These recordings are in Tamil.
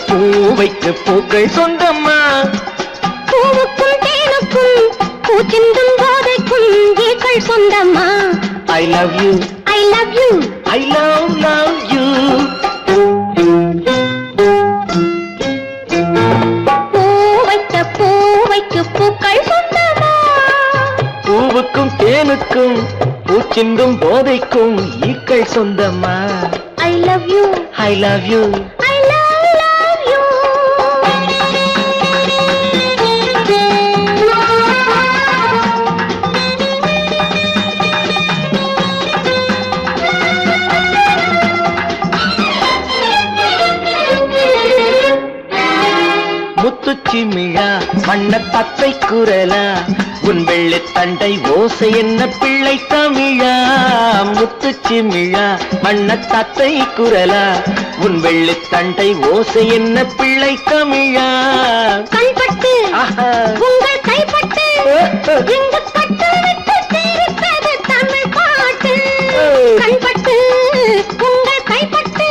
பூவைக்கு பூக்கள் சொந்தம்மா. பூவுக்கும் தேனுக்கும் பூச்சிந்தும் போதைக்கும் ஈக்கள் சொந்தம்மா. I love you, I love you, I love you. பூவைக்கு பூக்கள் சொந்தமா. பூவுக்கும் தேனுக்கும் பூச்சிந்தும் போதைக்கும் ஈக்கள் சொந்தம்மா. I love you, I love you, I love you. முத்துச்சிமிழா வண்ண பத்தை குரலா உன் வெள்ளை தண்டை ஓசை என்ன பிள்ளை தமிழா. முத்துச்சிமிழா வண்ண தத்தை குரலா உன் வெள்ளை தண்டை ஓசை என்ன பிள்ளை தமிழா. கண்பட்டு உங்கள் கைப்பட்டு இங்கு பட்டு விட்டு தீர்த்தது தமிழ் பாட்டு. கண்பட்டு உங்கள் கைப்பட்டு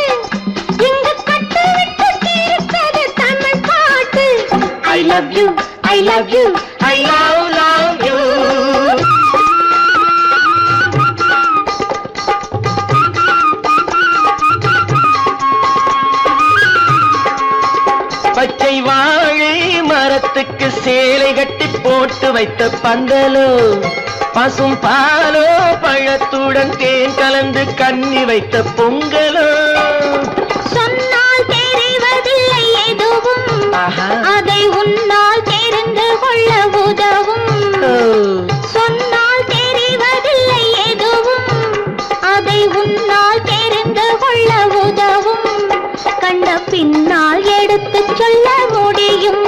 இங்கு பட்டு விட்டு தீர்த்தது தமிழ் பாட்டு. I love you, I love you, I love you. பச்சை வாழை மரத்துக்கு சேலை கட்டி போட்டு வைத்த பந்தலோ பசும் பாலோ பழத்துடன் தேன் கலந்து கண்ணி வைத்த பொங்கலோ. சொன்னால் தெரிவதில்லை எதுவும் அதை உன்னால் தெரிந்து கொள்ள உதவும். சொன்னால் தெரிவதில்லை எதுவும் அதை உன்னால் தெரிந்து கொள்ள உதவும். கண்ட பின்னால் எடுத்து சொல்ல முடியும்.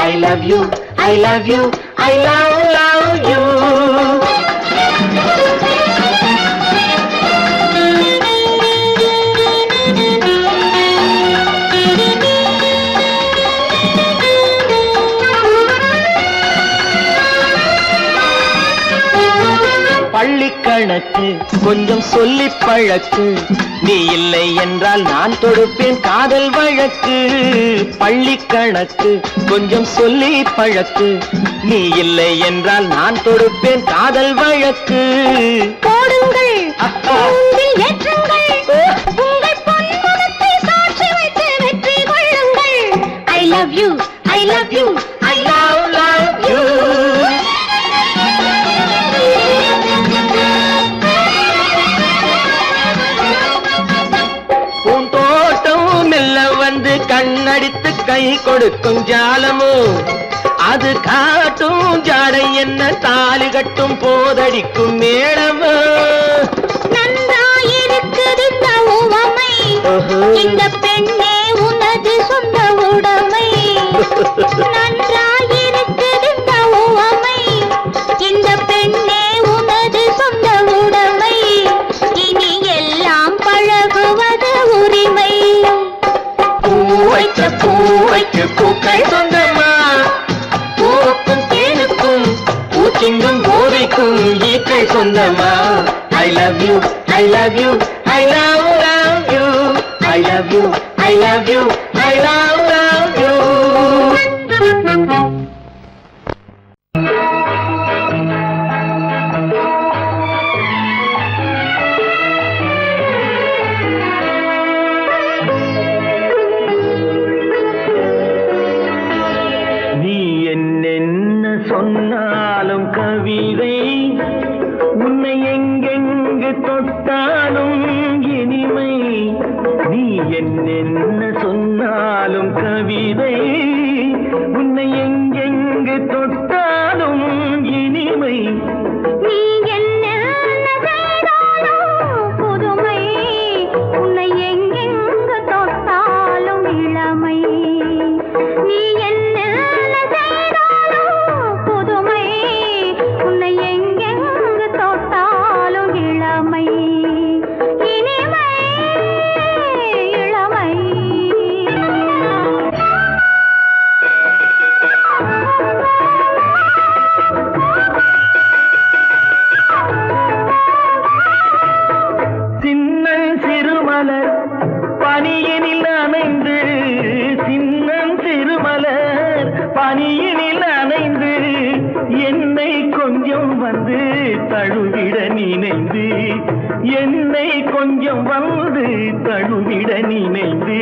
I love you, I love you, I love you. பள்ளி கணக்கு கொஞ்சம் சொல்லி பழக்கு, நீ இல்லை என்றால் நான் தொடுப்பேன் காதல் வழக்கு. பள்ளி கணக்கு கொஞ்சம் சொல்லி பழக்கு, நீ இல்லை என்றால் நான் தொடுப்பேன் காதல் வழக்கு. போடுங்கள் ஏற்றுங்கள் உங்கள் பொன்முகத்தை சாட்சி வைத்து வெற்றி கொள்ளுங்கள். I love you, I love you, I love you. கண்ணடித்து கை கொடுக்கும் ஜாலமோ அது காட்டும் ஜாடை என்ன தாலி கட்டும் போதடிக்கும் மேளமோ. நன்றாயிருக்குது இந்த உவமை, இந்த பெண்ணே உனது சொந்த உடைமை. நன்றாயிருக்குது இந்த உவமை, இந்த பெண்ணே உனது சொந்த உடைமை. இனி எல்லாம் பழகுவது உரிமை. பூவைக்கு பூக்கள் சொந்தமா. பூவுக்கும் தேனுக்கும் பூச்சிங்கும் போதைக்கும் ஈக்கள் சொந்தமா. I love you, I love you, I love you, I love you, I love you, I love you. சொன்னாலும் கவிதை உன்னை எங்கெங்கு தொட்டாலும் இனிமை. நீ என்ன சொன்னாலும் கவிதை உன்னை எங்கெங்கு தொட்டாலும் இனிமை. நீ என்ன செய்தாலும் புதுமை, உன்னை எங்கெங்கு தொட்டாலும் இளமை. நீ என்ன என்னை கொஞ்சம் வந்து தழுவிட நினைந்து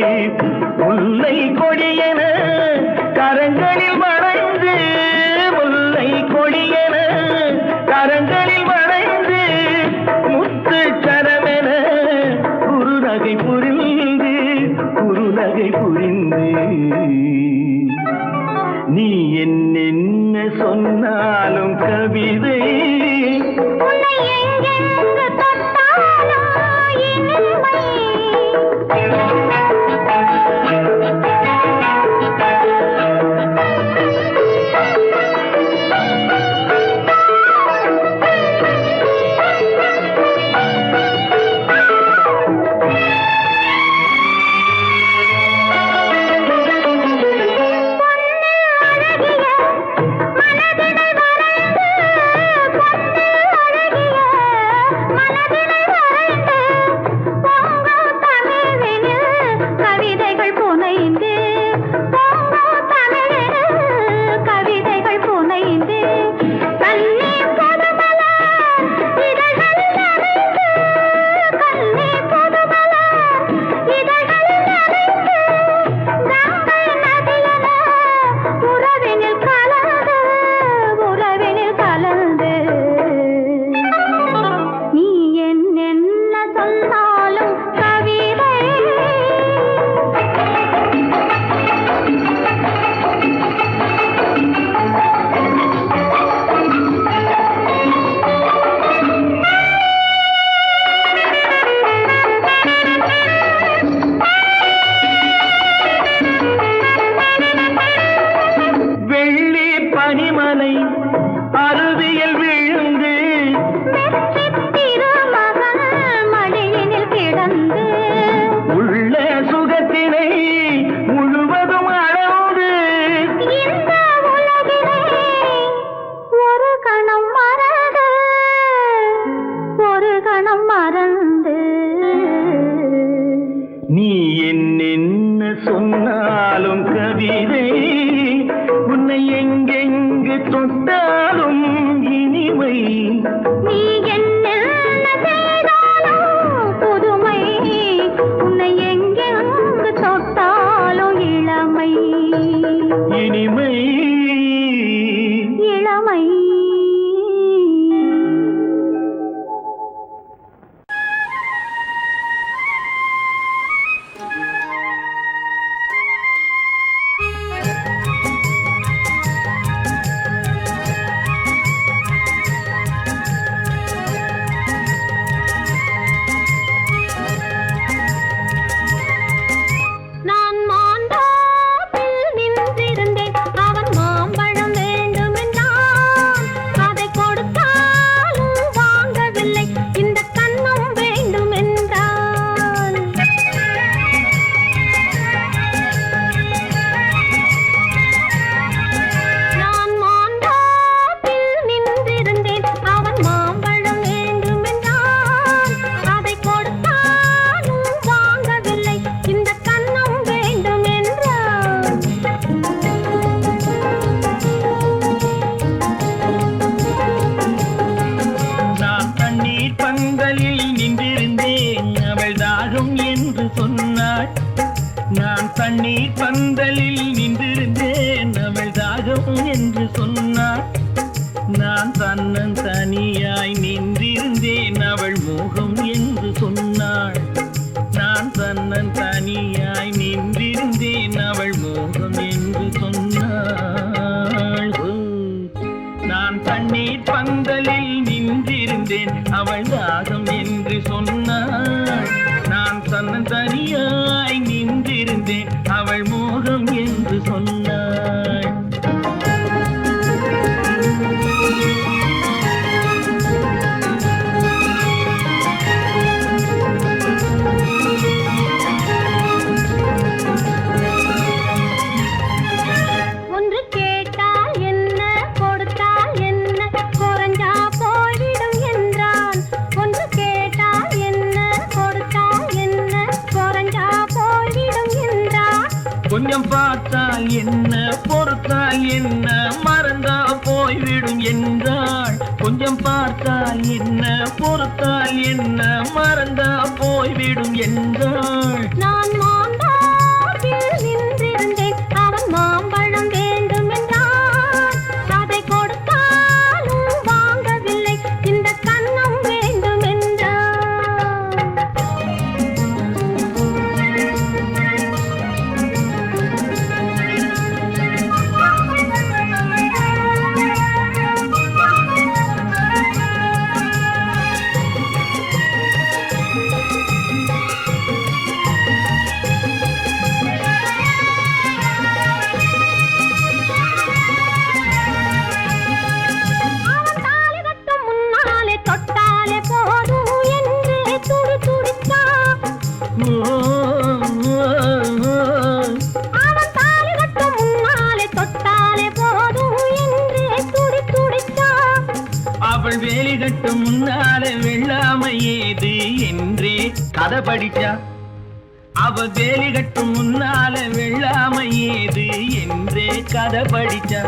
முல்லை கொடியென கரங்களில் வளைந்து முல்லை கொடியென கரங்களில் வளைந்து முத்து சரமென குறுநகை புரிந்து நீ என்ன சொன்னாலும் கவிதை உன்னை எங்கெங்கு தொட்டாலும் இனிமை. அருவியில் விழுந்து மடியினில் கிடந்து உள்ள சுகத்தினை முழுவதும் அளந்து இந்த உலகிலே ஒரு கணம் மறந்து நீ என்ன சொன்னாலும் கவிதை உன்னை எங்கெங்கு தொட்டாலும் இனிமை நீ என்ன செய்தாலும் புதுமை உன்னை எங்கெங்கு தொட்டாலும் இளமை இனிமை இளமை. நான் தண்ணீர் பந்தலில் நின்றிருந்தேன் அவள் தாகம் என்று சொன்னாள். நான் தன்னன் தனியாய் நின்றிருந்தேன் அவள் மோகம் என்று சொன்னாள். நான் தன்னன் தனியாய் நின்றிருந்தேன் அவள் மோகம் என்று சொன்னாள். நான் தண்ணீர் பந்தலில் நின்றிருந்தேன் அவள் தாகம் என்று சொன்னாள். நான் தன்னன் தனியாய் நின்றிருந்தேன் அவள் மோகம் என்று சொன்னாள். ஒன்று கேட்டால் என்ன கொடுத்தால் என்ன குறைஞ்சா போய்விடும் என்றான். ஒன்று கேட்டால் என்ன கொடுத்தால் என்ன குறைஞ்சா போய்விடும் என்றான். கொஞ்சம் பார்த்தால் என்ன பொருள் பொறுத்தால் என்ன மறந்தா போய்விடும் என்றாள். கொஞ்சம் பார்த்தால் என்ன பொறுத்தால் என்ன மறந்தா போய்விடும் என்றாள். நான் மாந்தாப்பில் நின்றிருந்தேன், அவன் மாம்பழம் வேண்டும் என்றான். அதை கொடுத்தாலும் வாங்கவில்லை, இந்த கன்னம் வேண்டும் என்றான். அவன் தாலி கட்டும் முன்னாலே தொட்டாலே போதும் என்றே துடி துடித்தான். அவன் தாலி கட்டும் முன்னாலே தொட்டாலே போதும் என்றே துடி துடித்தான். அவள் வேலி கட்டும் முன்னாலே வெள்ளாமை ஏது என்றே கதை படிச்சா. அவள் வேலி கட்டும் முன்னாலே வெள்ளாமை ஏது என்றே கதை படிச்சா.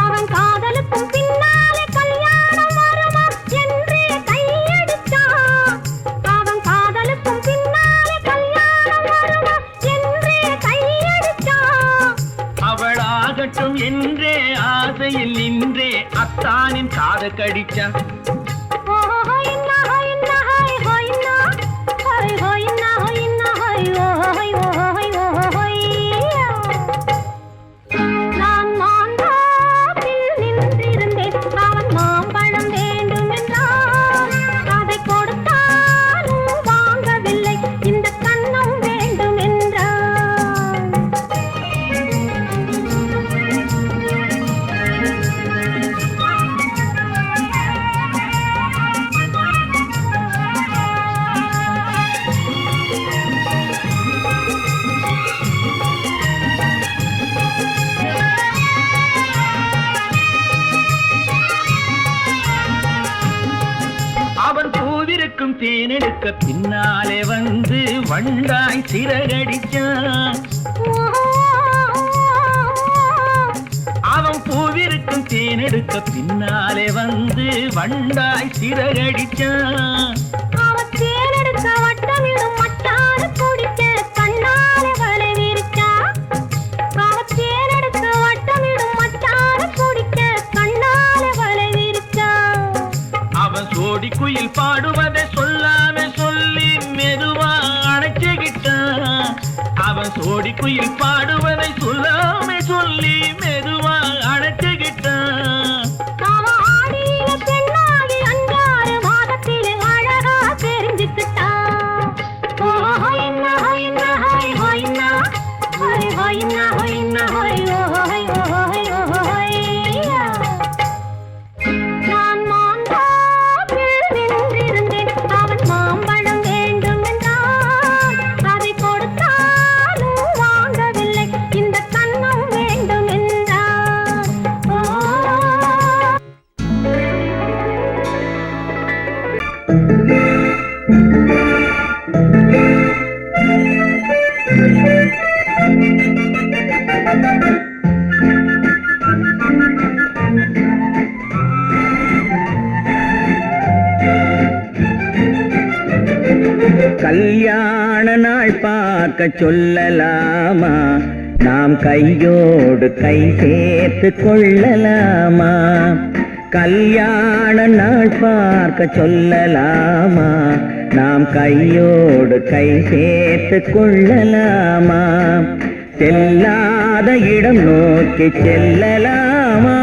அவன் காதலுக்கும் பின்னாலே கல்யாணம் வருமா என்றே கையடித்தான். அவன் காதலுக்கும் பின்னாலே கல்யாணம் வருமா என்றே கையடித்தான். அவள் ஆகட்டும் என்றே ஆசையில் நின்றே அத்தானின் காத கடிச்சா. நான் மாந்தாப்பில் நின்றிருந்தேன், அவன் மாம்பழம் வேண்டும் என்றான். அதை கொடுத்தாலும் வாங்கவில்லை, இந்த கன்னம் வேண்டும் என்றான். அவன் பூவிருக்கும் தேனெடுக்க பின்னாலே வந்து வண்டாய் சிறகடிச்சான். அவன் பூவிருக்கும் தேனெடுக்க பின்னாலே வந்து வண்டாய் சிறகடிச்சான். அவன் தேனெடுக்க வட்டமிடும் மட்டாறு குடிக்க கண்ணாலே வலை விரிச்சா. அவன் தேனெடுக்க வட்டமிடும் மட்டாறு குடிக்க கண்ணாலே வலை விரிச்சா. அவன் சோடி குயில் பாடுவதை சொல்லாம சொல்லி மெதுவா அணைச்சுக்கிட்டான். அவன் சோடி குயில் பாடுவதை சொல்லாம சொல்லி மெதுவா அணைச்சுக்கிட்டான். அவன் ஆடியில பெண்ணாகி 5-6 மாதத்திலே அழகா தெரிஞ்சுக்கிட்டான். ஹொய்னா ஹொய்னா ஹொய் ஹொய்னா ஹொய் ஹொய்னா ஹொய்னா ஹொய் ஹொய் ஹொய் ஹொய்யா. நான் மாந்தாப்பில் நின்றிருந்தேன், அவன் மாம்பழம் வேண்டும் என்றான். அதை கொடுத்தாலும் வாங்கவில்லை, இந்த கன்னம் வேண்டும் என்றான். கல்யாண நாள் பார்க்க சொல்லலாமா, நாம் கையோடு கை சேர்த்து கொள்ளலாமா. கல்யாண நாள் பார்க்க சொல்லலாமா, நாம் கையோடு கை சேர்த்து கொள்ளலாமா. செல்லாத இடம் நோக்கி செல்லலாமா,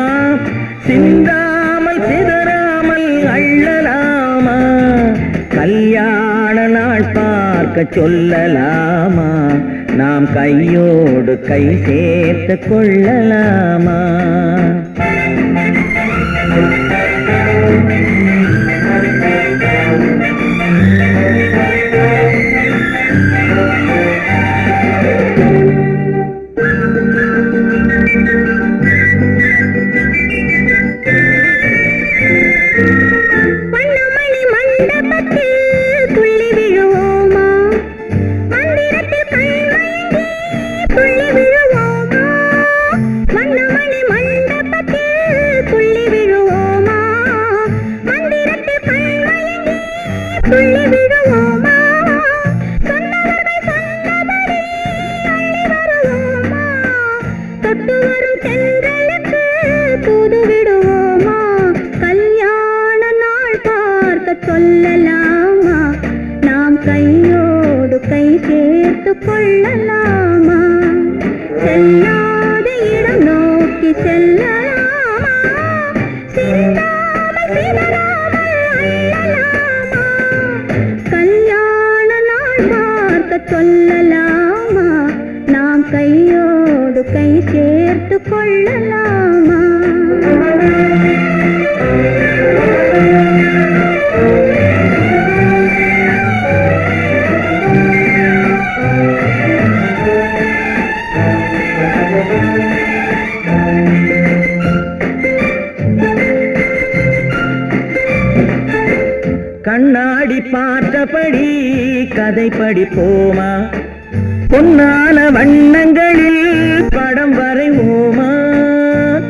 சிந்தாமல் சிதறாமல் அள்ளலாமா. கல்யாண நாள் பார்க்க சொல்லலாமா, நாம் கையோடு கை சேர்த்து கொள்ளலாமா. துள்ளி விடுவோமா சொன்னவர்கள் சொன்னபடி அள்ளி வருவோமா தொட்டு வரும் தென்றலுக்கு தூது விடுவோமா கல்யாண நாள் பார்க்க சொல்லலாமா நாம் கையோடு கை சேர்த்து கொள்ளலாமா செல்லாத இடம் நோக்கி செல்லலாமா சிந்தாமல் சிதறாமல் அள்ளலாமா கல்யாண நாள் பார்க்க சொல்லலாமா நாம் கையோடு கை சேர்த்து கொள்ளலாமா கண்ணாடி பார்த்தபடி கதை படிப்போமா பொன்னான வண்ணங்களில் படம் வரைவோமா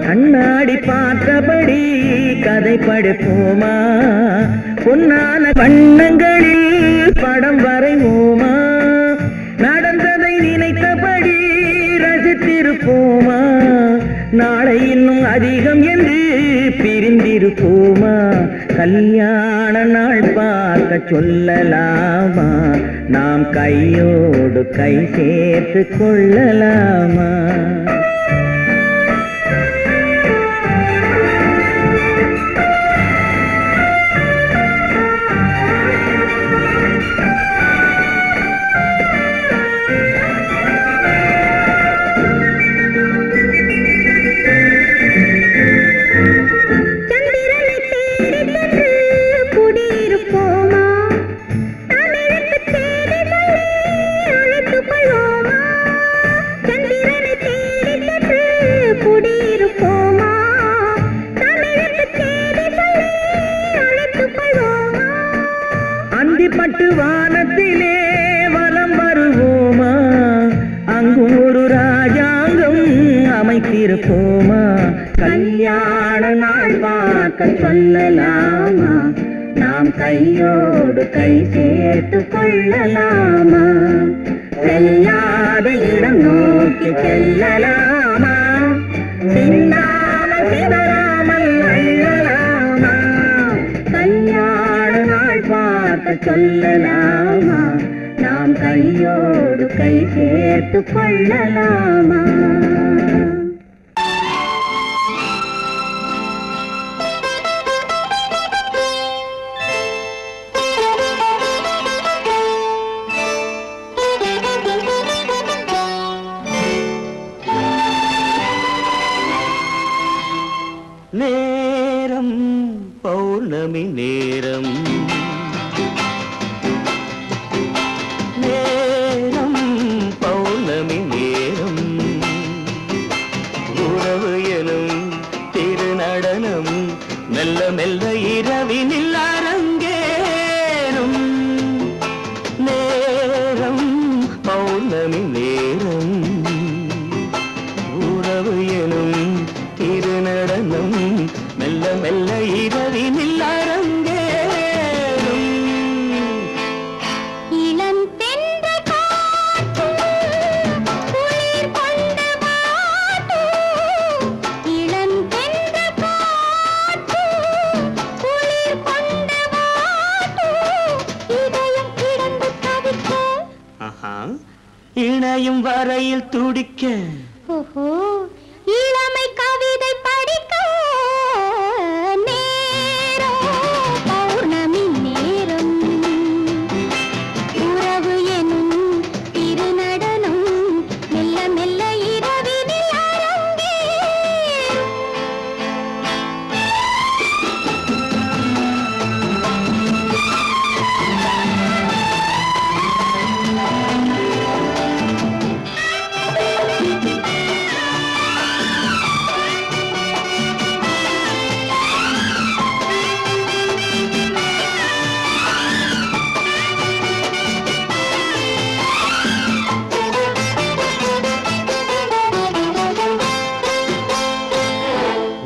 கண்ணாடி பார்த்தபடி கதை படிப்போமா பொன்னான வண்ணங்களில் படம் வரைவோமா நடந்ததை நினைத்தபடி ரசித்திருப்போமா நாளை இன்னும் அதிகம் என்று பிரிந்திருப்போமா கல்யாண நாள் பார்க்க சொல்லலாமா நாம் கையோடு கை சேர்த்து கொள்ளலாமா பட்டு வானத்திலே வலம் வருவோமா அங்கும் ஒரு ராஜாங்கம் அமைத்திருப்போமா கல்யாண நாள் பார்க்க சொல்லலாமா நாம் கையோடு கை சேர்த்து கொள்ளலாமா செல்லாத இடம் நோக்கி செல்லலாமா சிந்தாமல் சிதறாமல் அள்ளலாமா கல்யாண நாள் பார்க்க சொல்லலாமா நாம் கையோடு கை சேர்த்து கொள்ளலாமா நேரம் பௌர்ணமி நேரம் நேரம் பௌர்ணமி நேரம் உறவு எனும் திருநடனம் மெல்ல மெல்ல இரவினில் அரங்கேறும் நேரம் பௌர்ணமி நேரம் உறவு எனும் திருநடனம் மெல்ல மெல்ல இரவினில் அரங்கேறும் இளம் தென்றல் காற்று குளிர் கொண்ட வாட்டு இளம் தென்றல் காற்று குளிர் கொண்ட வாட்டு இதயம் கிடந்து தவிக்க இணையும் வரையில் துடிக்க ஓஹோ இளமை கவிதை படிக்க நேரம் பௌர்ணமி நேரம் உறவு எனும் திருநடனம் மெல்ல மெல்ல இரவினில் அரங்கேறும்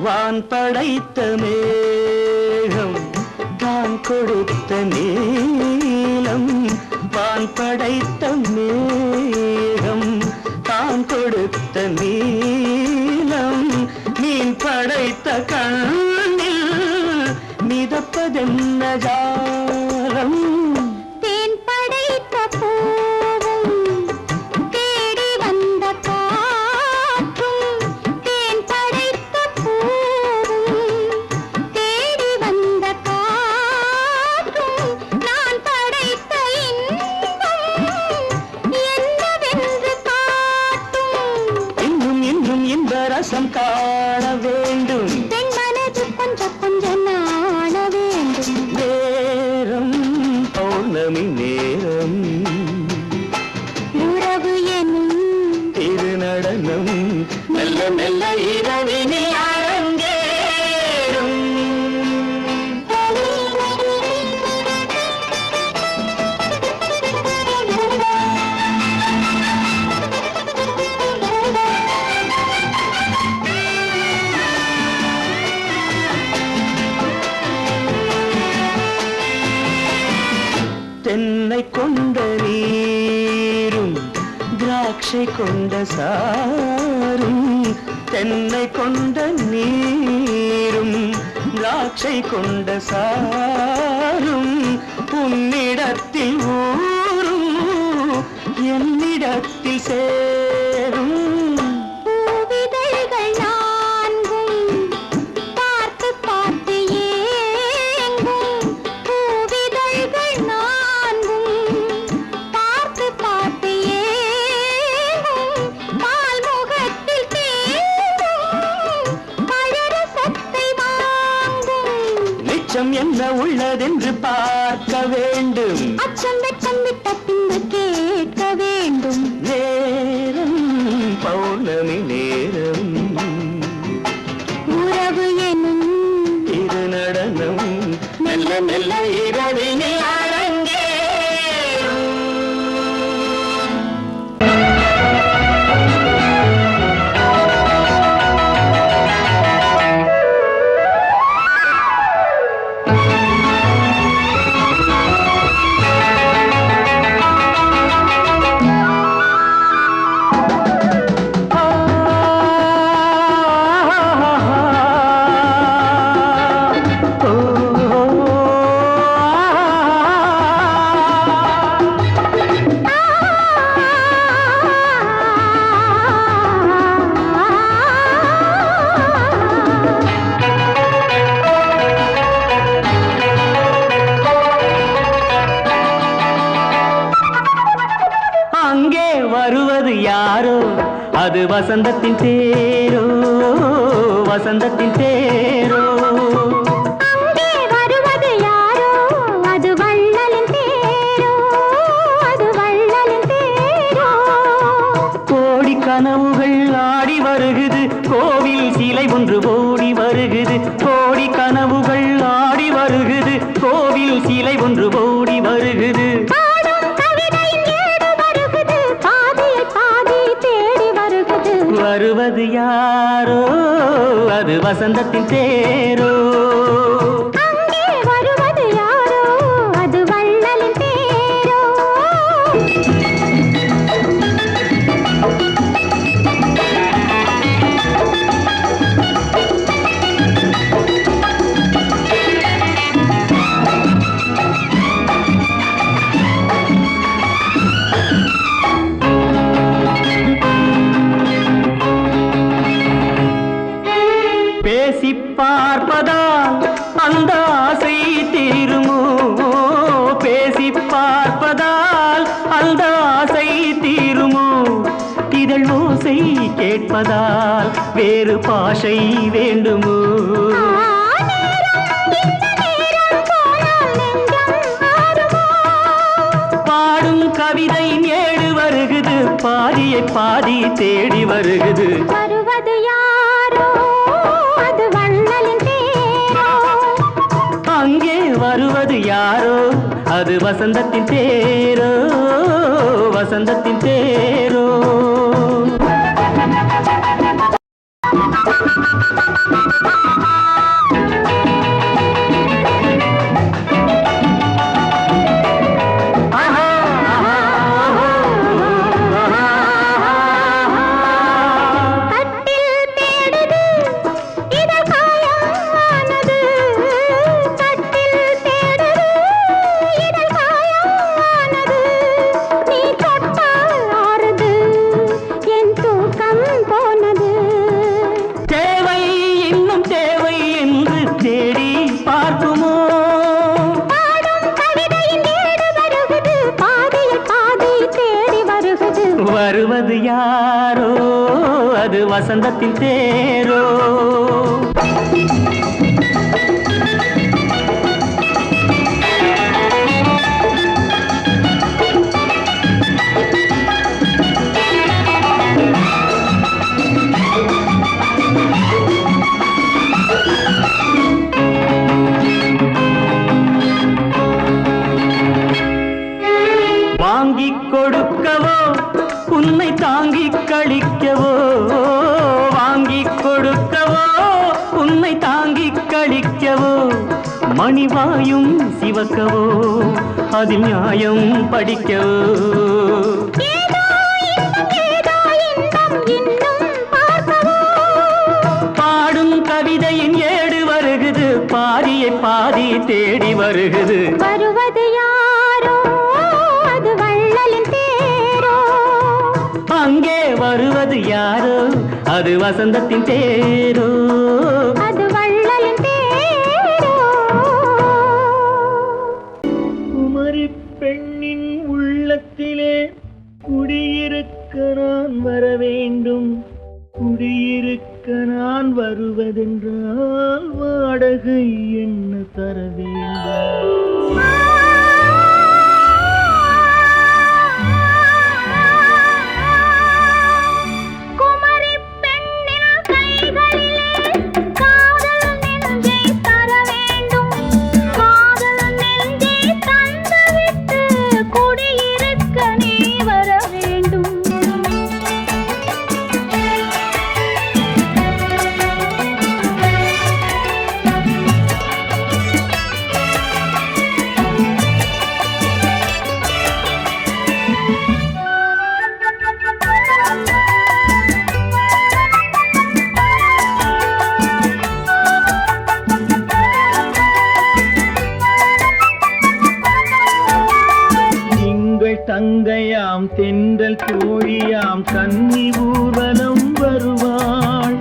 வான் படைத்த மேகம் தான் கொடுத்த நீலம் வான் படைத்த மேகம் தான் கொடுத்த நீலம் மீன் படைத்த கண்ணில் மிதப்பதென்ன ஜாலம் தேன் படைத்த பூவும் தேடி வந்த காற்றும் தேன் படைத்த பூவும் தேடி வந்த காற்றும் நான் படைத்த இன்பம் என்னவென்று காட்டும் இன்னும் இன்னும் இன்ப ரசம் காண வேண்டும் பெண் மனது கொஞ்சம் கொஞ்சம் நாண வேண்டும் நேரம் பௌர்ணமி நேரம் உறவு எனும் திருநடனம் மெல்ல மெல்ல இரவினில் அரங்கேறும் தென்னை கொண்ட நீரும் திராட்சை கொண்ட சாரும் தென்னை கொண்ட நீரும் திராட்சை கொண்ட சாரும் உன்னிடத்தில் ஊரும் என்னிடத்தில் சேரும் பூவிதழ்கள் நான்கும் பார்த்து பார்த்து ஏங்கும் பூவிதழ்கள் நான்கும் பார்த்து பார்த்து ஏங்கும் பால்முகத்தில் தேங்கும் பழரசத்தை வாங்கும் நிச்சம் என்ன உள்ளதென்று பார்க்க வேண்டும் அச்சம் வெச்சம் விட்ட பின்பு கேட்க வேண்டும் நேரம் பௌர்ணமி நேரம் உறவு எனும் திருநடனம் மெல்ல மெல்ல இரவினில் அரங்கேறும் அங்கே வருவது யாரோ அது வசந்தத்தின் தேரோ வசந்தத்தின் தேரோ அங்கே வருவது யாரோ அது வள்ளலின் தேரோ அது வள்ளலின் தேரோ கோடி கனவுகள் ஆடி வருகுது கோவில் சிலை ஒன்று ஓடி வருகுது கோடி கனவுகள் ஆடி வருகுது கோவில் சிலை ஒன்று ஓடி வருகுது பாடும் கவிதையின் ஏடு வருகுது பாதியை பாதி தேடி வருகுது வருவது யாரோ அது வசந்தத்தின் தேரோ அங்கே வருவது யாரோ அது வள்ளலின் தேரோ பேசி பார்ப்பதால் அந்த ஆசை தீருமோ பேசி பார்ப்பதால் அந்த ஆசை தீருமோ இதழ் ஓசை கேட்பதால் வேறு பாஷை வேண்டுமோ பாடும் கவிதை ஏடு வருகுது பாதியை பாதி தேடி வருகுது வருவது யாரோ அது வள்ளலின் தேரோ அங்கே வருவது யாரோ அது வசந்தத்தின் தேரோ வசந்தத்தின் தேரோ வருவது யாரோ அது வசந்தத்தின் தேரோ. வாங்கிக் கொடுக்கவோ உன்னை தாங்கிக் கழிக்கவோ, வாங்கிக் கொடுக்கவோ உன்னை தாங்கிக் கழிக்கவோ, மணிவாயும் சிவக்கவோ அதில் நியாயம் படிக்கவோ. பாடும் கவிதையின் ஏடு வருகுது, பாதியை பாதி தேடி வருகுது. வருவது யாரோ அது வள்ளலின் தேரோ. அங்கே வருவது யாரோ அது வசந்தத்தின் தேரோ. அது வள்ளலின் தேரோ. குமரி பெண்ணின் உள்ளத்திலே குடியிருக்க நான் வர வேண்டும். குடியிருக்க நான் வருவதென்றால் வாடகை என்ன தர வேண்டும். குமரி பெண்ணின் கைகளிலே காதல் நெஞ்சை தர வேண்டும். காதல் நெஞ்சை தந்துவிட்டு குடியிருக்க நீ வர வேண்டும். தங்கையாம் தென்றல் தோழியாம் கன்னி ஊர்வலம் வருவாள்.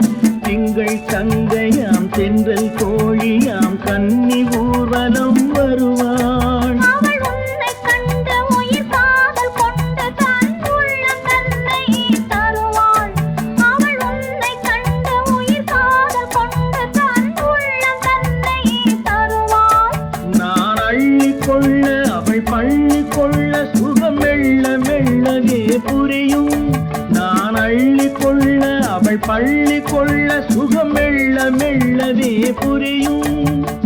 திங்கள் தங்கையாம் தென்றல் தோழியாம் கன்னி ஊர்வலம் வருவாள். அவள் உன்னை கண்டு உயிர் காதல் கொண்டு தன் உள்ளம் தன்னை தருவாள். அவள் உன்னை கண்டு உயிர் காதல் கொண்டு தன் உள்ளம் தன்னை தருவாள். நான் அள்ளிக்கொள்ள அவள் பள்ளிக்கொள்ள சுகம் மெல்ல மெல்லவே புரியும். நான் அள்ளிக்கொள்ள அவள் பள்ளிக்கொள்ள சுகம் மெல்ல மெல்லவே புரியும்.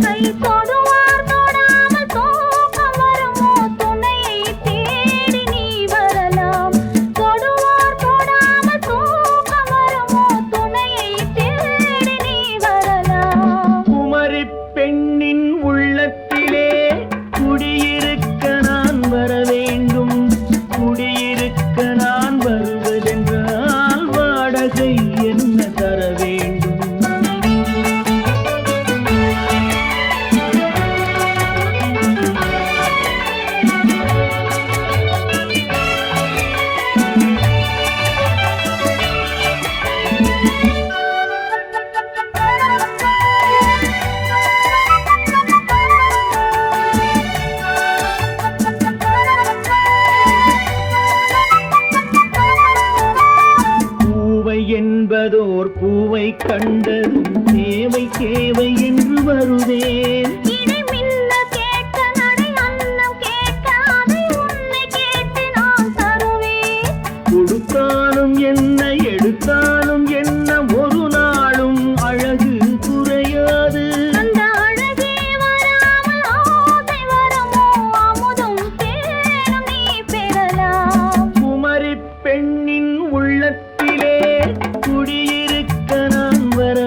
கை தொடுவார் தொடாமல் தூக்கம் வருமோ, துணையை தேடி நீ வரலாம். தொடுவார் தொடாமல் தூக்கம் வருமோ, துணையை தேடி நீ வரலாம். குமரி பெண்ணின் உள்ளத்திலே குடியிருக்க நான் வர வேண்டும். குடியிருக்க நான் வருவதென்றால் வாடகை என்ன தர வேண்டும். பூவை என்பதோர் பூவை கண்டதும் தேவை தேவை என்று வருவேன். இடை மின்ன கேட்க நடை அன்னம் கேட்க அதை உன்னை கேட்டு நான் தருவேன். கொடுத்தாலும் என்ன எடுத்தாலும் என்ன ஒரு நாளும் அழகு குறையாது. அந்த அழகே வராமல் ஆசை வருமோ, அமுதும் தேனும் நீ பெறலாம். குமரி பெண்ணின் உள்ளத்திலே குடியிருக்க நான் வர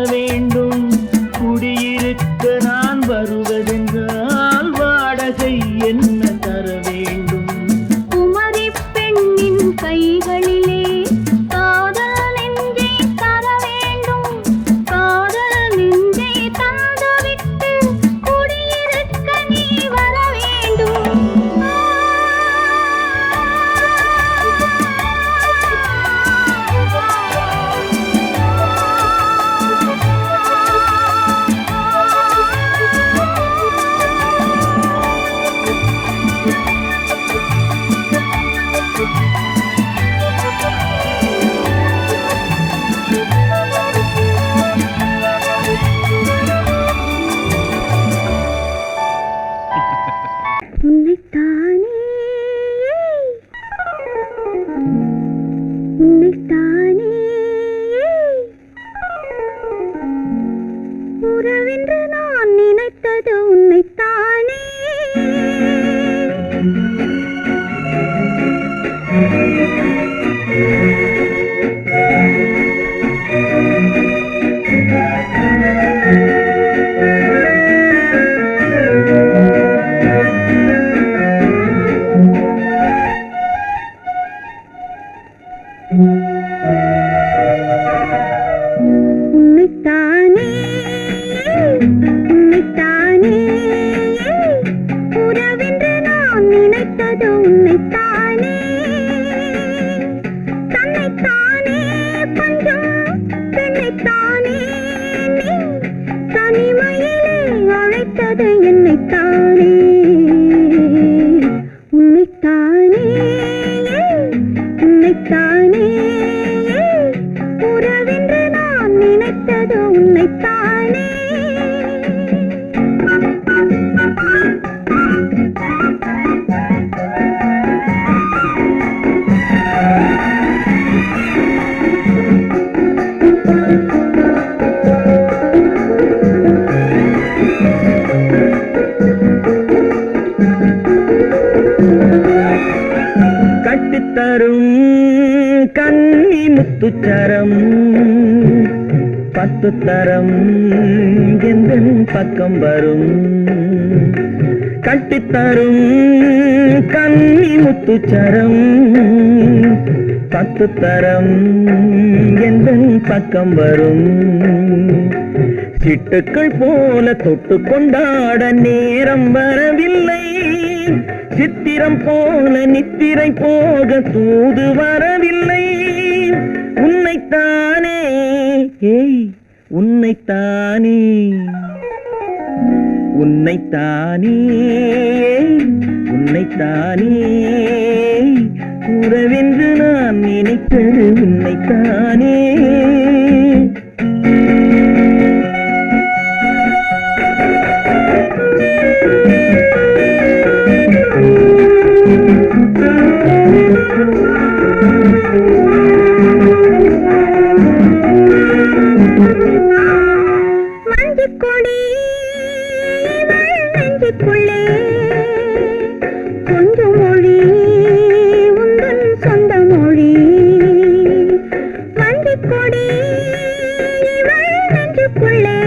உன்னைத்தானே தன்னைத்தானே கொஞ்சம் பெண்ணைத்தானே நீ தனிமையிலே அழைத்தது என்னைத்தானே உன்னைத்தானே உன்னைத்தானே உறவென்று நான் நினைத்தது உன்னைத்தானே கட்டித்தரும் கன்னி முத்துச்சரம் 10 தரம் எந்த பக்கம் வரும் கட்டித்தரும் கன்னி முத்துச்சரம் 10 தரம் எந்த பக்கம் வரும் சிட்டுக்கள் போல தொட்டு கொண்டாட நேரம் வரவில்லை சித்திரம் போல நித்திரை போக தூது வரவில்லை உன்னைத்தானே ஏய் உன்னைத்தானே உன்னைத்தானே உன்னைத்தானே உறவென்று நான் நினைத்தது உன்னைத்தானே மஞ்சுக்கொடி நெஞ்சுக்குள்ளே கொஞ்சம் மொழி உந்தன் சொந்த மொழி மஞ்சுக்கொடி நெஞ்சுக்குள்ளே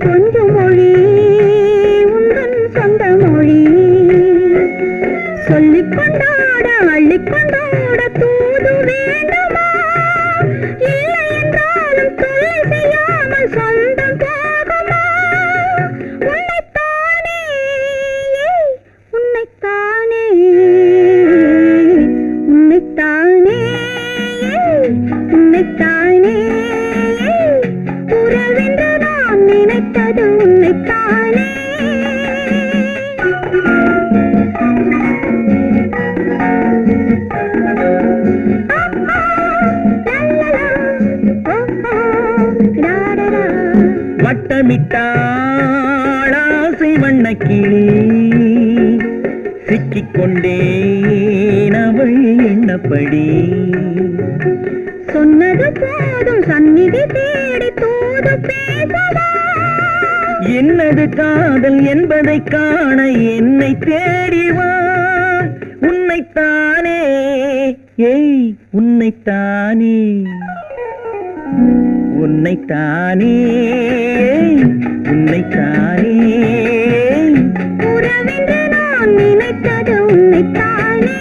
கொஞ்சம் மொழி உந்தன் சொந்த மொழி சொல்லிக் கொண்டாட அள்ளிக் கொண்டாட தூது வேண்டுமா இல்லை என்றாலும் தொல்லை செய்யாமல் சொந்தம் போகுமா உன்னைத்தானே உன்னைத்தானே உன்னைத்தானே உன்னைத்தானே உறவென்று நான் நினைத்தது உன்னைத்தானே வட்டமிட்டாளாசை வண்ணக்கிளி சிக்கிக்கொண்டேன் அவள் எண்ணப்படி சொன்னது போதும் சந்நிதி தேடி தூது பேசவா என்னது காதல் என்பதை காண என்னை தேடிவா உன்னைத்தானே ஏய் உன்னைத்தானே உன்னைத்தானே உன்னைத்தானே உறவென்று நான் நினைத்தது உன்னைத்தானே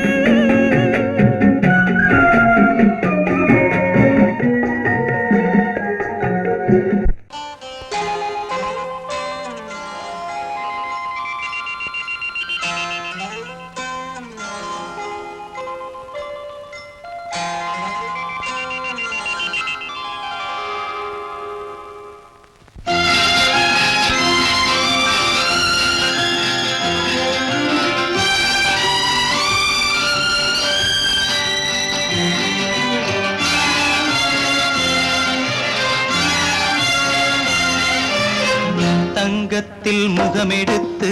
தங்கத்தில் முகமெடுத்து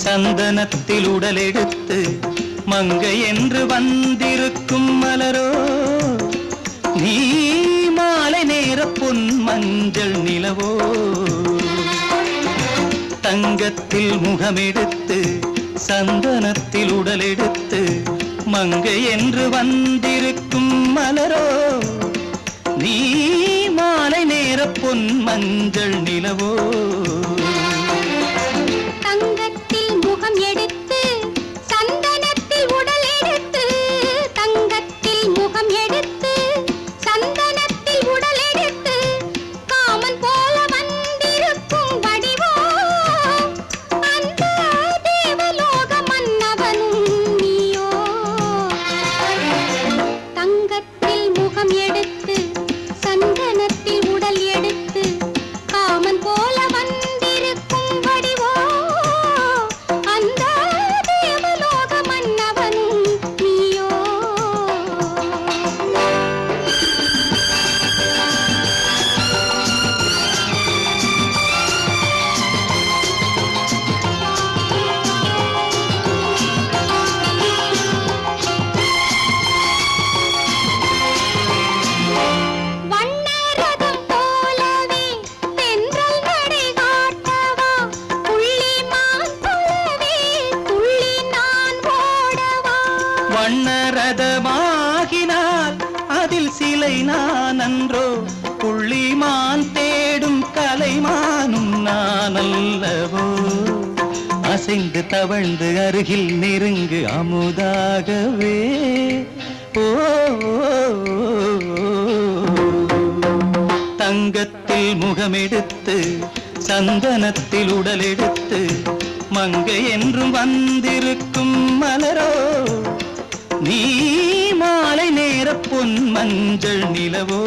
சந்தனத்தில் உடலெடுத்து மங்கை என்று வந்திருக்கும் மலரோ நீ மாலை நேர பொன் மஞ்சள் நிலவோ தங்கத்தில் முகமெடுத்து சந்தனத்தில் உடலெடுத்து மங்கை என்று வந்திருக்கும் மலரோ நீ மாலை நேர பொன் மஞ்சள் நிலவோ தங்கத்தில் முகம் எடுத்து சந்தனத்தில் உடல் எடுத்து தங்கத்தில் முகம் எடுத்து சந்தனத்தில் உடல் எடுத்து காமன் போல வந்திருக்கும் வடிவோ அந்த தேவலோக மன்னவனும் வண்ணரதமாகினால் அதில் சிலை நான் அன்றோ, புள்ளிமான் தேடும் கலைமானும் நான் அல்லவோ. அசைந்து தவழ்ந்து அருகில் நெருங்கு அமுதாகவே. ஓ தங்கத்தில் முகமெடுத்து சந்தனத்தில் உடலெடுத்து மங்கை என்றும் வந்திருக்கும் மலரோ, நீ மாலை நேர பொன் மஞ்சள் நிலவோ.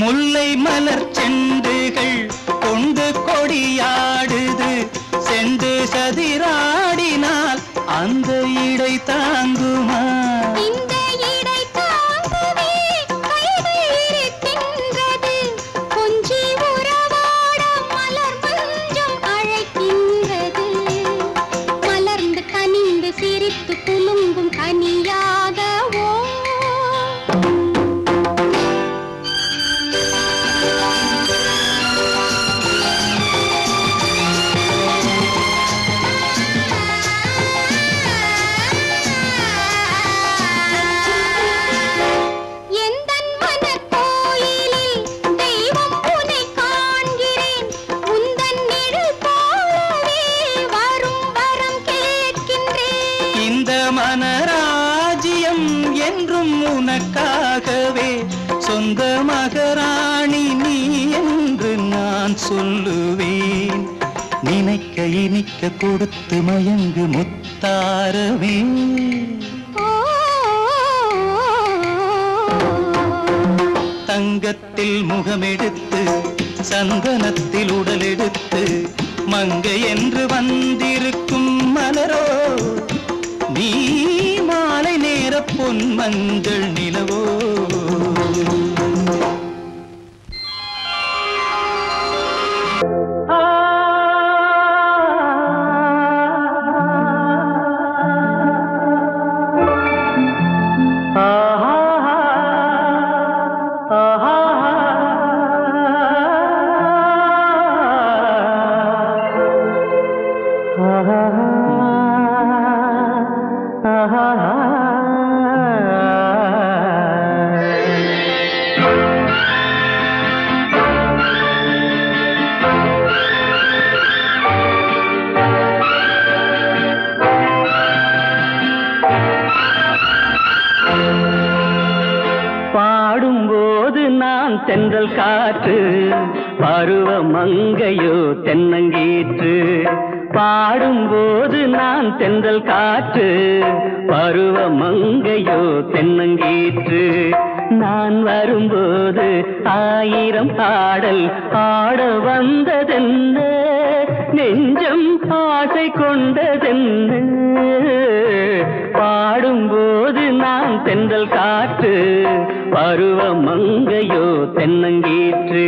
முல்லை மலர் செண்டுகள் கொண்டு கொடியாடுது, செண்டு சதிராடினால் அந்த இடை தாங்குமா? இந்த இடை தாங்குவே கைகள் இருக்கின்றது, கொஞ்சி உறவாட மலர் மஞ்சம் அழைக்கின்றது. மலர்ந்து கனிந்து சிரித்து குலுங்கும் கனியாகவோ. மனராஜ்யம் என்றும் உனக்காகவே, சொந்த மகராணி நீ என்று நான் சொல்லுவேன். நினைக்க இனிக்க கொடுத்து மயங்கு முத்தாரவே. தங்கத்தில் முகமெடுத்து சந்தனத்தில் உடலெடுத்து மங்கை என்று வந்திருக்கும் மலரோ, நீ மாலை நேர பொன் மஞ்சள் நிலவோ. பாடும்போது நான் தென்றல் காற்று, பருவ மங்கையோ தென்னங்கீற்று. பாடும்போது நான் தென்றல் காற்று, பருவ மங்கையோ தென்னங்கீற்று. நான் வரும்போது ஆயிரம் பாடல் ஆட வந்ததென்ன, நெஞ்சம் ஆசை கொண்டதென்ன. பாடும்போது நான் தென்றல் காற்று, பருவ மங்கையோ தென்னங்கீற்று.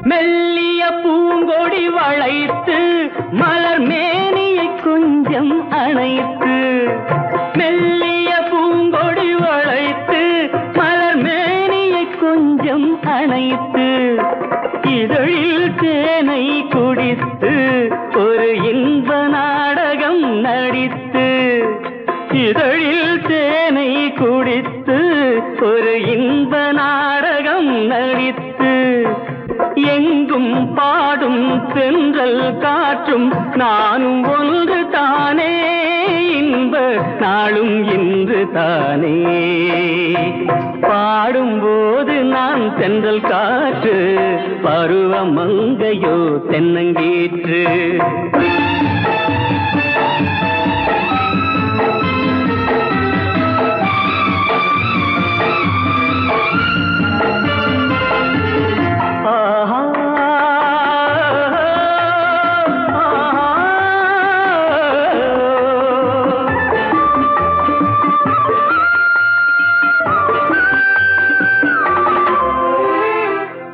மெல்லிய பூங்கொடி வளைத்து மலர் மேனியை கொஞ்சம் அணைத்து, மெல்லிய பூங்கொடி வளைத்து மலர் மேனியை கொஞ்சம் அணைத்து, இதழில் தேனை குடித்து ஒரு இன்ப நாடகம் நடித்து, இதழில் தேனை குடித்து ஒரு இன்ப நாடகம் நடித்து, எங்கும் பாடும் தென்றல் காற்றும் நானும் ஒன்று தானே, இன்ப நாளும் இன்று தானே. பாடும்போது நான் தென்றல் காற்று, பருவ மங்கையோ தென்னங்கீற்று.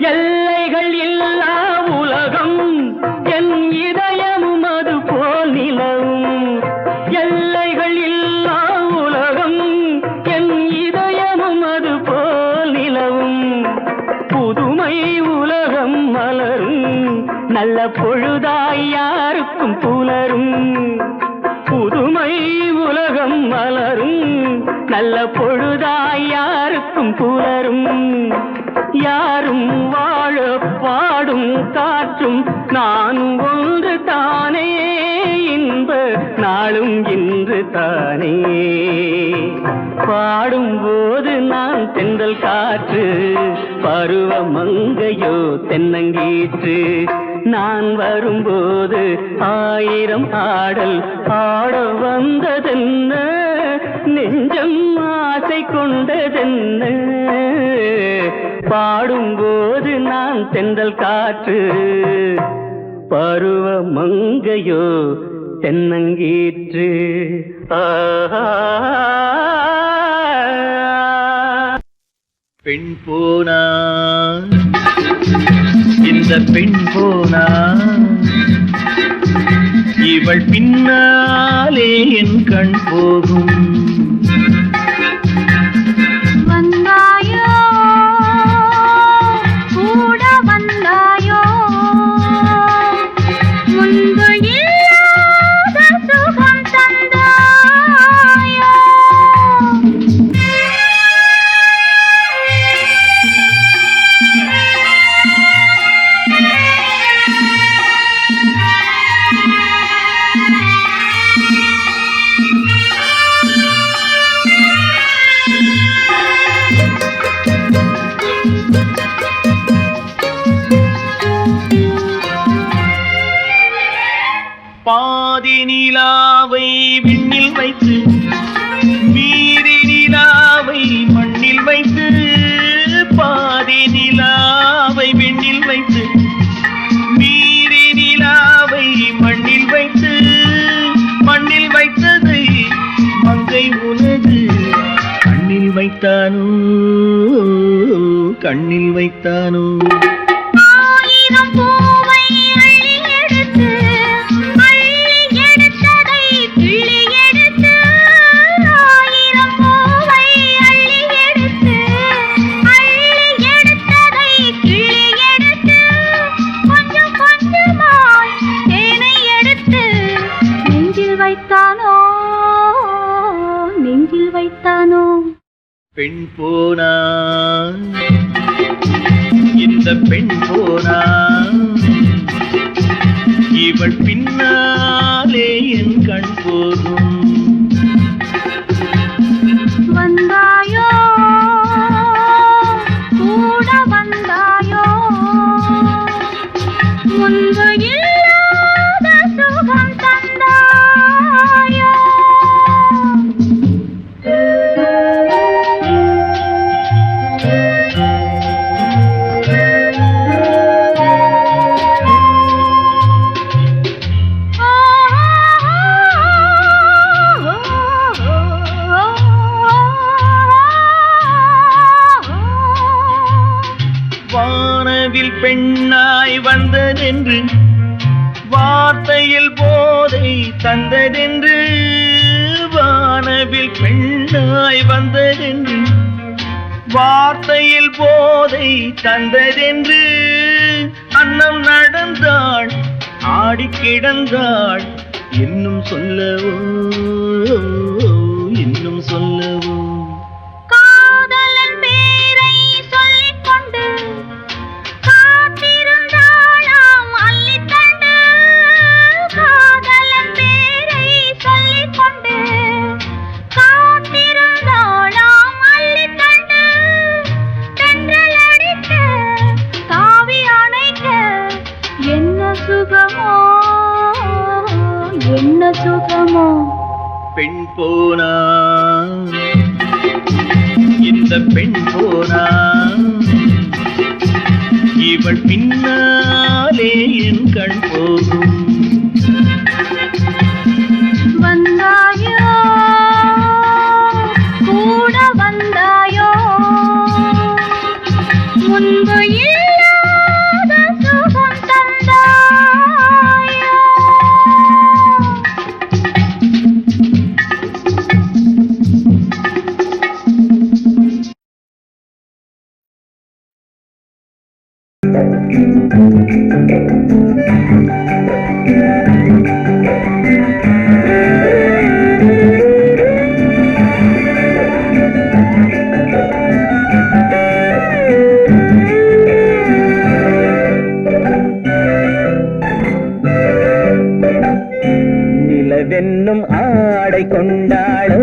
எல்லைகள் இல்லா உலகம் என் இதயமும் அது போல் நிலவும். எல்லைகள் இல்லா உலகம் என் இதயமும் அது போல் நிலவும். புதுமை உலகம் மலரும், நல்ல பொழுதாய் யாருக்கும் புலரும். புதுமை உலகம் மலரும், நல்ல பொழுதாய் யாருக்கும் புலரும். யாரும் வாழ பாடும் காற்றும் நானும் ஒன்று தானே. இன்ப நாளும் இன்று தானே. பாடும்போது நான் தென்றல் காற்று, பருவ மங்கையோ தென்னங்கீற்று. நான் வரும்போது ஆயிரம் ஆடல் ஆட வந்ததென்ன, நெஞ்சம் ஆசை கொண்டதென்ன. பாடும்போது நான் தென்றல் காற்று, பருவ மங்கையோ தென்னங்கீற்று. பெண் போனா இந்த பெண் போனா, இவள் பின்னாலே என் கண் போகும். வந்தாயோ கூட வந்தாயோ, முன்பு இல்லாத சுகம் தந்தாயோ. பாதி நிலாவை விண்ணில் வைத்து, மீதி நிலாவை மண்ணில் வைத்து. பாதி நிலாவை விண்ணில் வைத்து, மீதி நிலாவை மண்ணில் வைத்து. மண்ணில் வைத்ததை மங்கை உனது கண்ணில் வைத்தானோ, கண்ணில் வைத்தானோ. ஆயிரம் பூவை அள்ளி எடுத்து, அள்ளி எடுத்ததை கிள்ளி எடுத்து. ஆயிரம் பூவை அள்ளி எடுத்து, அள்ளி எடுத்ததை கிள்ளி எடுத்து. கொஞ்சம் கொஞ்சமாய் தேனை எடுத்து நெஞ்சில் வைத்தானோ, நெஞ்சில் வைத்தானோ. பெண் போனா இந்த பெண் போனா, இவள் பின்னாலே என் கண் போகும். வந்தாயோ கூட வந்தாயோ, முன்பு இல்லாத சுகம் தந்தாயோ. வானவில் பெண்ணாய் வந்ததென்று, வார்த்தையில் போதை தந்ததென்று. வானவில் பெண்ணாய் வந்ததென்று, வார்த்தையில் போதை தந்ததென்று. அன்னம் நடந்தாள், ஆடி கிடந்தாள், இன்னும் சொல்லவோ, இன்னும் சொல்லவோ. காதலன் பேரை சொல்லிக் கொண்டு காத்திருந்தாளாம் அள்ளித்தண்டு. காதலன் பேரை சொல்லிக் கொண்டு சுகமோ பெண் போனா இந்த பெண் போனா இவள் பின்னாலே என் கண் போகும். வந்தாயோ கூட வந்தாயோ முன்பு இல்லாத சுகம் தந்தாயோ. நிலவென்னும் ஆடை கொண்டாளோ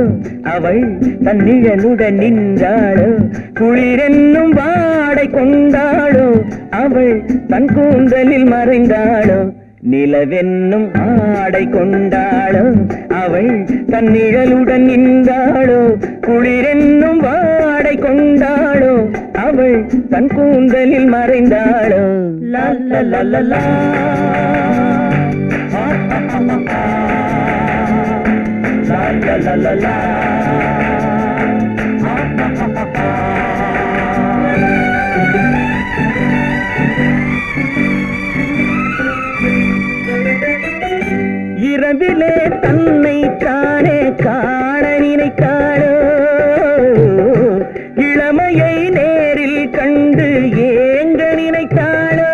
அவள் தன்னிழலுடன் நின்றாளோ, குளிரென்னும் வாடை கொண்டாளோ அவள் தன் கூந்தலில் மறைந்தாளோ. நிலவென்னும் ஆடை கொண்டாளோ அவள் தன்னிழலுடன் நின்றாளோ, குளிரென்னும் வாடை கொண்டாளோ அவள் தன் கூந்தலில் மறைந்தாளோ. லா லா லா லா லா. La la la la la. இரவிலே தன்னை தானே காண நினைத்தாளோ, இளமையை நேரில் கண்டு ஏங்க நினைத்தாளோ.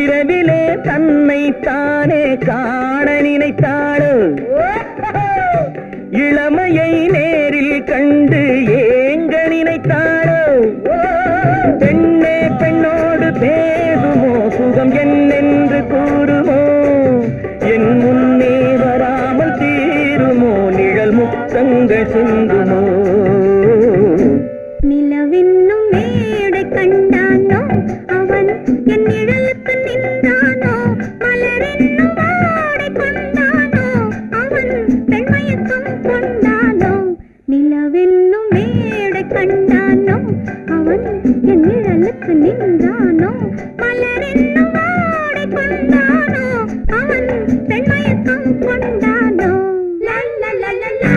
இரவிலே தன்னை தானே காண நினைத்தாளோ, இளமையை நேரில் கண்டு ஏங்க நினைத்தாளோ. பெண்ணே பெண்ணோடு பேசுமோ, சுகம் என்னென்று கூறுமோ, என் முன்னே வராமல் தீருமோ, நிழல் முத்தங்கள் சிந்துமோ. நிலவென்னும் மேடை கண்டானோ அவன் என் நிழலுக்கு நின்றானோ, மலரென்னும் வாடை கொண்டானோ அவன் பெண்மயக்கம் கொண்டானோ. நிலவென்னும் மேடை கண்டானோ அவன் என் நிழலுக்கு நின்றானோ, மலரென்னும் வாடை கொண்டானோ அவன் பெண்மயக்கம் கொண்டானோ. லா லா லா லா லா.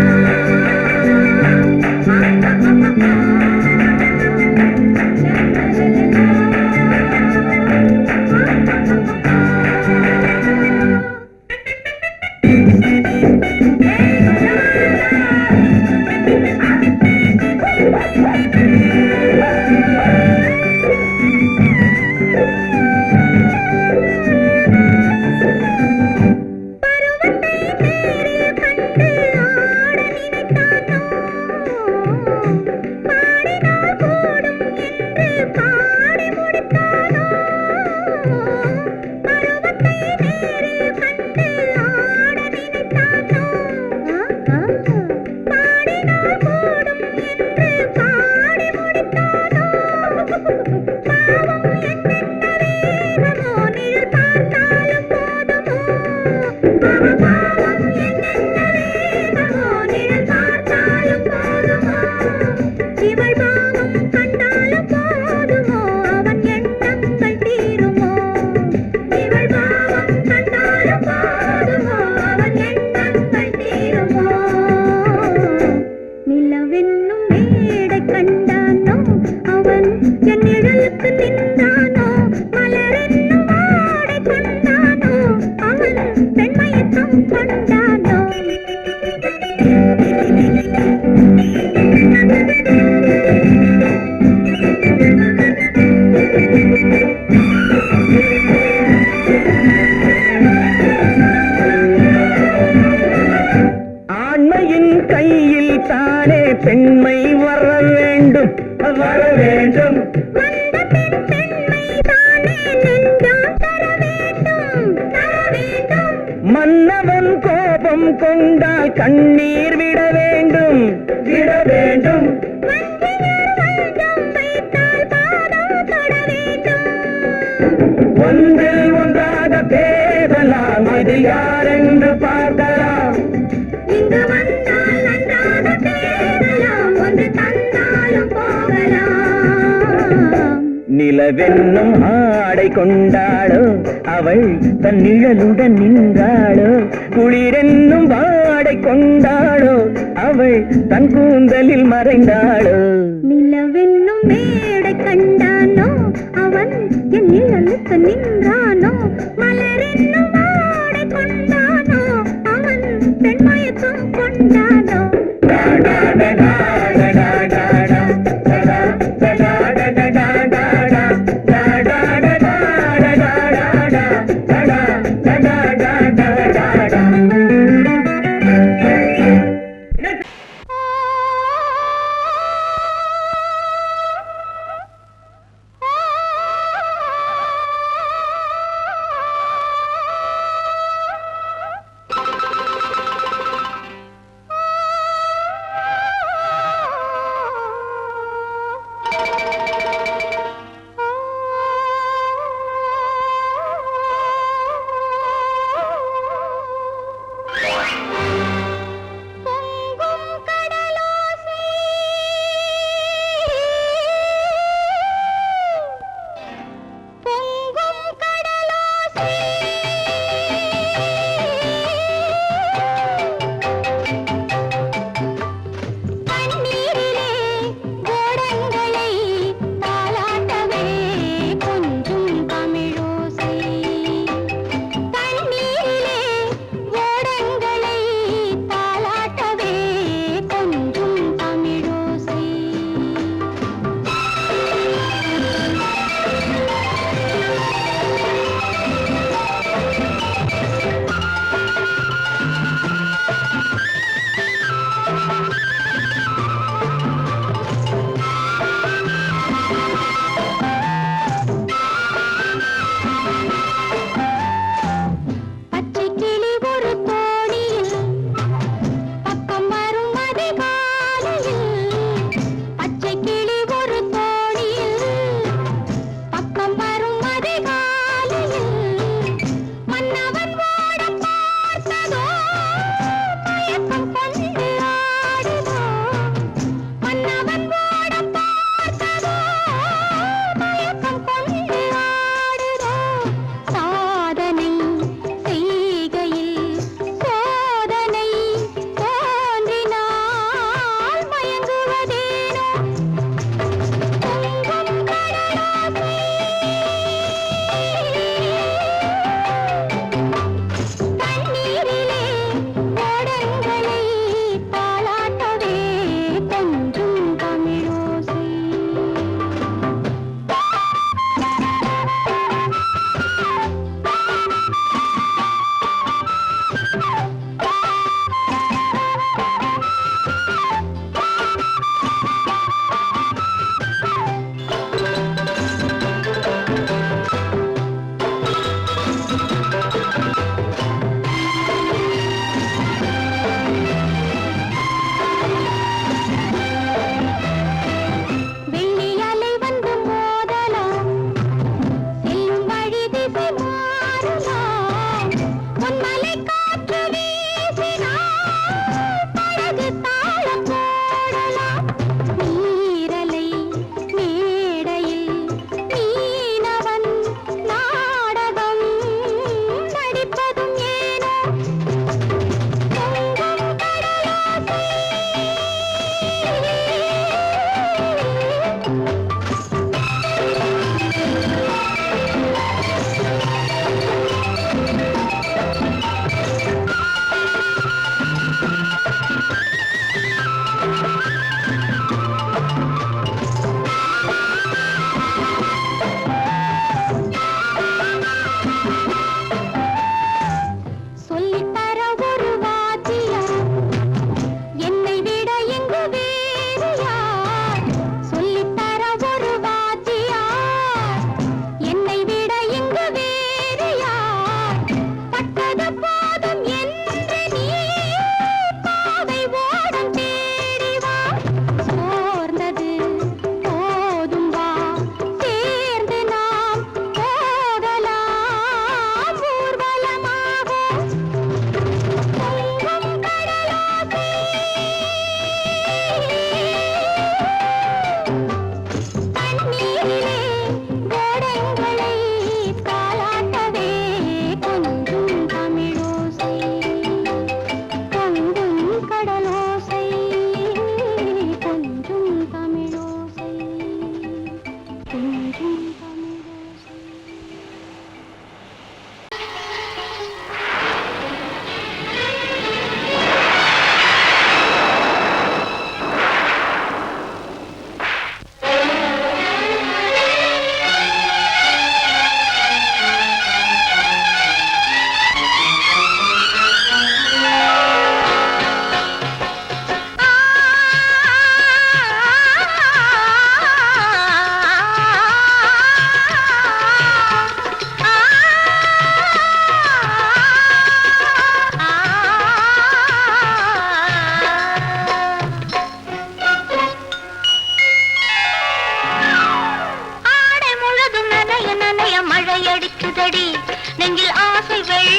பெண்மை வர வேண்டும் வர வேண்டும். மன்னவன் கோபம் கொண்டால் கண்ணீர் விட வேண்டும் விட வேண்டும். ஒன்றில் ஒன்றாக பேசலாம், அது யாரென்று நிலவென்னும் ஆடை கொண்டாளோ அவள் தன் நிழலுடன் நின்றாளோ குளிரென்னும் வாடை கொண்டாளோ அவள் தன் கூந்தலில் மறைந்தாளோ நிலவென்னும் மேடை கண்டானோ அவன் என் நிழலுக்கு நின்றானோ மலரென்னும் ஆடை கொண்டானோ அவன் பெண்மயக்கம் கொண்டானோ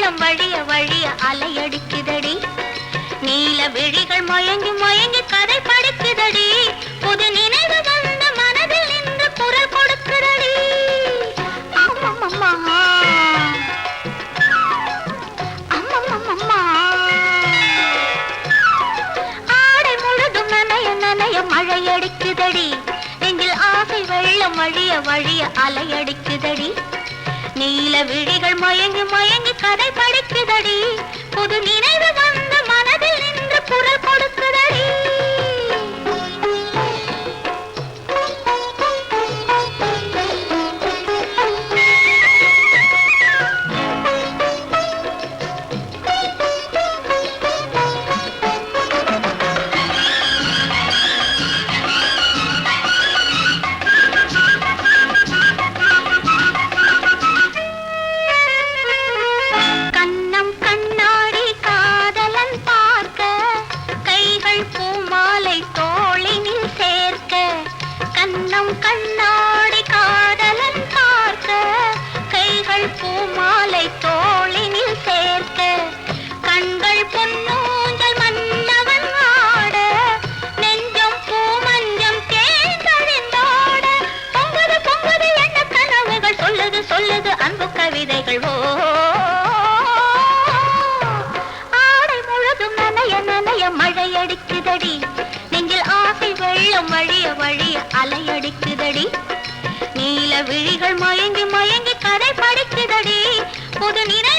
வெள்ளம் வழிய வழிய அலையடிக்குதடி நீல விழிகள் மயங்கி மயங்கி கதை படிக்குதடி புது நினைவு வந்த மனதில் நின்று குரல் கொடுக்குதடி அம்மம்மம்மா அம்மம்மம்மா ஆடை முழுதும் நனைய நனைய மழையடிக்குதடி நெஞ்சில் ஆசை வெள்ளம் வழிய வழிய அலையடிக்குதடி நீல விழிகள் மயங்கி மயங்கி கதை படிக்குதடி புது நினைவு வந்த மனதில் நின்று குரல் கொடுக்குதடி கண்ணாடி காதலன் பார்க்க கைகள் பூமாலை தோளினில் சேர்க்க கண்கள் பொன்னூஞ்சல் மன்னவன் ஆட நெஞ்சம் பூமஞ்சம் தேர்ந்தழிந்தாட பொங்குது பொங்குது எண்ண கனவுகள் சொல்லுது சொல்லுது அன்பு கவிதைகள் ஓ ஆடை முழுதும் நனைய நனைய மழையடிக்குதடி நெஞ்சில் ஆசை வெள்ளம் வழிய வழிய அலையடிக்குதடி நீல விழிகள் மயங்கி மயங்கி கதை படிக்குதடி புது நினை